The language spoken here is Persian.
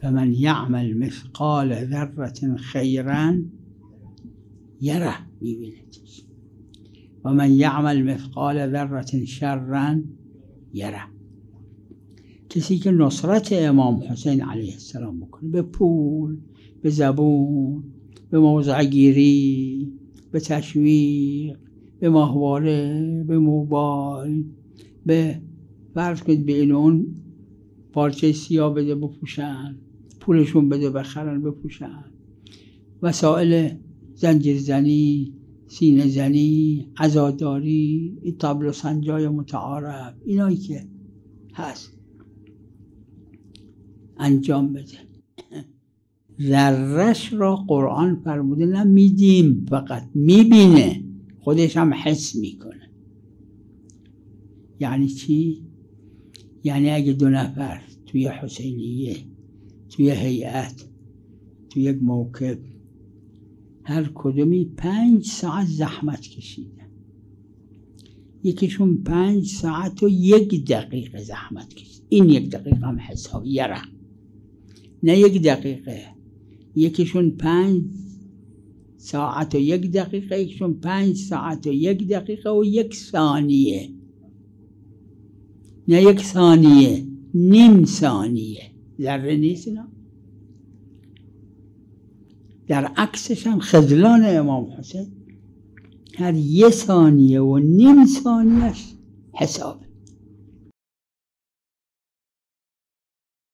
فمن یعمل مثقال ذره خیرا یره، میبینتش، و من یعمل مثقال ذره شرا یره. کسی که نصرت امام حسین علیه السلام بکنه، به پول، به زبون، به موضع گیری، به تشویق، به ماهواره، به موبایل، به فرض کنید به این اون پارچه سیاه بده بپوشن، پولشون بده بخرن بپوشن، وسایل زنجیر زنی، سینه زنی، عزاداری، این طبل و سنجای متعارف، اینایی که هست انجام بده. ذره‌اش را قرآن فرموده نه میدیم، فقط میبینه، خودش هم حس میکنه. یعنی چی؟ یعنی اگه 2 نفر توی حسینیه، توی هیئت، توی یک موکب، هر کدومی 5 ساعت زحمت کشیدن، یکیشون 5 ساعت و 1 دقیقه زحمت کشید، این 1 دقیقه هم حساب یره، نه 1 دقیقه، یکیشون 5 ساعت و 1 دقیقه، یکیشون 5 ساعت و 1 دقیقه و 1 ثانیه، نه 1 ثانیه، نیم ثانیه، ذره نیست اینا. در عکسش هم خذلان امام حسین، هر 1 ثانیه و نیم ثانیهش حسابه.